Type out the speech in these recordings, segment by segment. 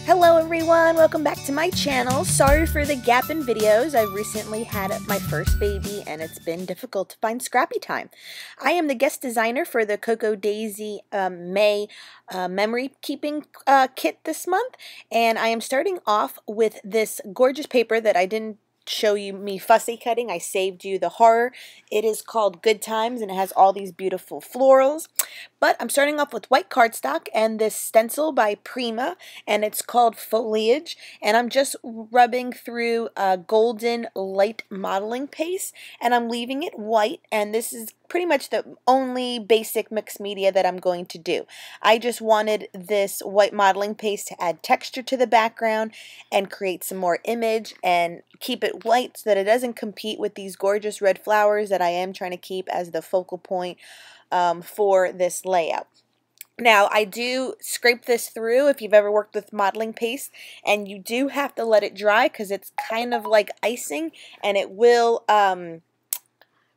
Hello everyone, welcome back to my channel. Sorry for the gap in videos. I've recently had my first baby and it's been difficult to find scrappy time. I am the guest designer for the Cocoa Daisy May memory keeping kit this month, and I am starting off with this gorgeous paper that I didn't show you me fussy cutting. I saved you the horror. It is called Good Times and it has all these beautiful florals. But I'm starting off with white cardstock and this stencil by Prima, and it's called Foliage, and I'm just rubbing through a golden light modeling paste and I'm leaving it white, and this is pretty much the only basic mixed media that I'm going to do. I just wanted this white modeling paste to add texture to the background and create some more image and keep it white so that it doesn't compete with these gorgeous red flowers that I am trying to keep as the focal point for this layout. Now, I do scrape this through if you've ever worked with modeling paste, and you do have to let it dry because it's kind of like icing and it will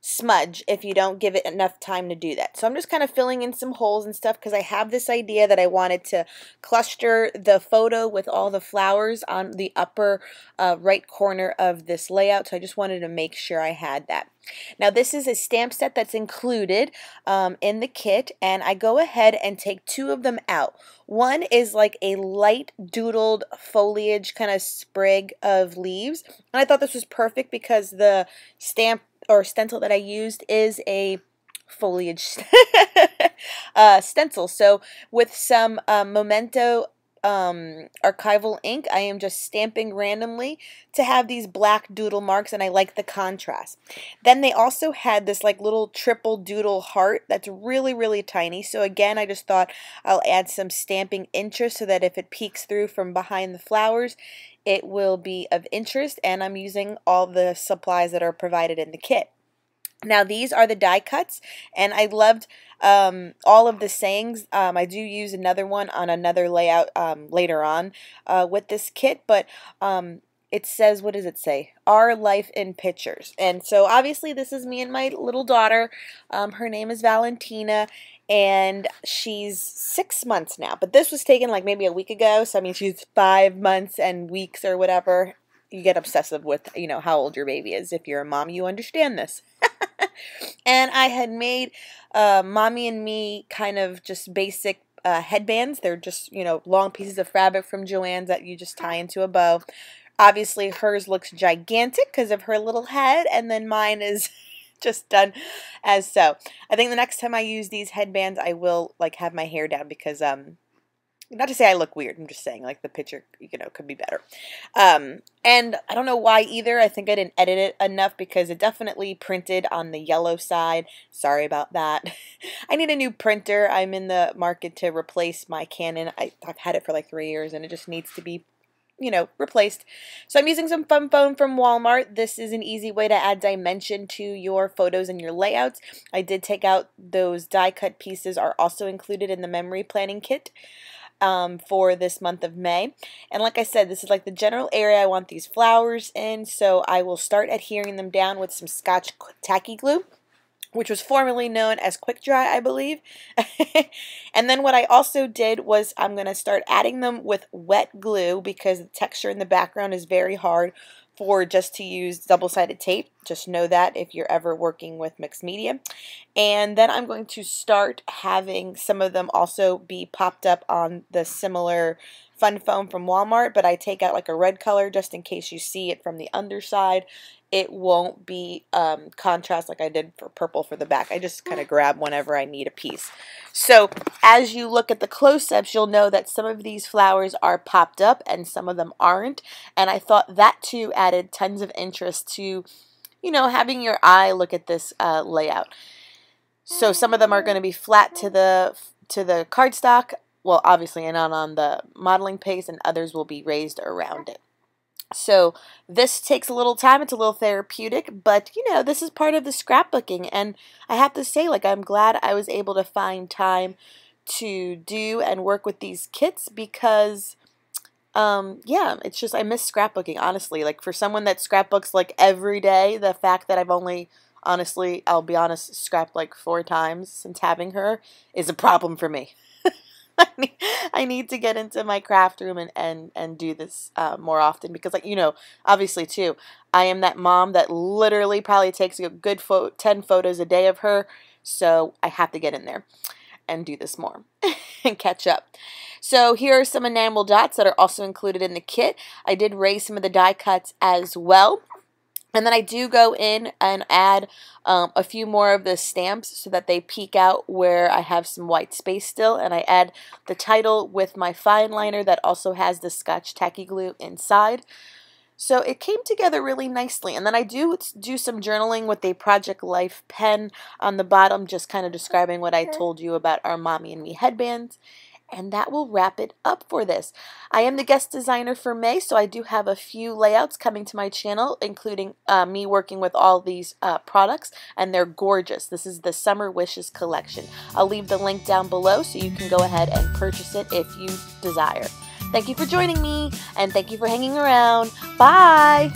smudge if you don't give it enough time to do that. So I'm just kind of filling in some holes and stuff because I have this idea that I wanted to cluster the photo with all the flowers on the upper right corner of this layout. So I just wanted to make sure I had that. Now this is a stamp set that's included in the kit, and I go ahead and take two of them out. One is like a light doodled foliage kind of sprig of leaves, and I thought this was perfect because the stamp or stencil that I used is a foliage stencil. So with some Memento archival ink, I am just stamping randomly to have these black doodle marks, and I like the contrast. Then they also had this like little triple doodle heart that's really tiny, so again I just thought I'll add some stamping interest so that if it peeks through from behind the flowers it will be of interest, and I'm using all the supplies that are provided in the kit. Now these are the die cuts, and I loved all of the sayings. I do use another one on another layout later on with this kit, but it says, what does it say? Our life in pictures. And so obviously this is me and my little daughter. Her name is Valentina, and she's 6 months now, but this was taken like maybe a week ago, so I mean she's 5 months and weeks or whatever. You get obsessive with, you know, how old your baby is. If you're a mom, you understand this. And I had made Mommy and Me kind of just basic headbands. They're just, you know, long pieces of fabric from Joann's that you just tie into a bow. Obviously hers looks gigantic because of her little head, and then mine is just done as so. I think the next time I use these headbands I will like have my hair down because not to say I look weird, I'm just saying like the picture, you know, could be better. And I don't know why either. I think I didn't edit it enough because it definitely printed on the yellow side. Sorry about that. I need a new printer. I'm in the market to replace my Canon. I've had it for like 3 years and it just needs to be, you know, replaced. So I'm using some fun foam from Walmart. This is an easy way to add dimension to your photos and your layouts. I did take out those die cut pieces, are also included in the memory planning kit for this month of May. And like I said, this is like the general area I want these flowers in, so I will start adhering them down with some Scotch tacky glue, which was formerly known as quick dry, I believe. And then what I also did was I'm going to start adding them with wet glue because the texture in the background is very hard for just to use double-sided tape. Just know that if you're ever working with mixed media. And then I'm going to start having some of them also be popped up on the similar fun foam from Walmart, but I take out like a red color just in case you see it from the underside. It won't be contrast like I did for purple for the back. I just kind of grab whenever I need a piece. So as you look at the close-ups, you'll know that some of these flowers are popped up and some of them aren't. And I thought that too added tons of interest to, you know, having your eye look at this layout. So some of them are going to be flat to the cardstock, well obviously, and not on the modeling paste, and others will be raised around it. So this takes a little time. It's a little therapeutic, but you know, this is part of the scrapbooking, and I have to say, like, I'm glad I was able to find time to do and work with these kits because yeah, it's just, I miss scrapbooking, honestly. Like, for someone that scrapbooks like every day, the fact that I've only, honestly, I'll be honest, scrapped like 4 times since having her is a problem for me. I need to get into my craft room and do this more often because, like, obviously too, I am that mom that literally probably takes a good 10 photos a day of her, so I have to get in there and do this more and catch up. So here are some enamel dots that are also included in the kit. I did raise some of the die cuts as well. And then I do go in and add a few more of the stamps so that they peek out where I have some white space still. And I add the title with my fine liner that also has the Scotch tacky glue inside. So it came together really nicely. And then I do some journaling with a Project Life pen on the bottom, just kind of describing what I told you about our Mommy and Me headbands. And that will wrap it up for this. I am the guest designer for May, so I do have a few layouts coming to my channel, including me working with all these products, and they're gorgeous. This is the Summer Wishes collection. I'll leave the link down below so you can go ahead and purchase it if you desire. Thank you for joining me, and thank you for hanging around. Bye!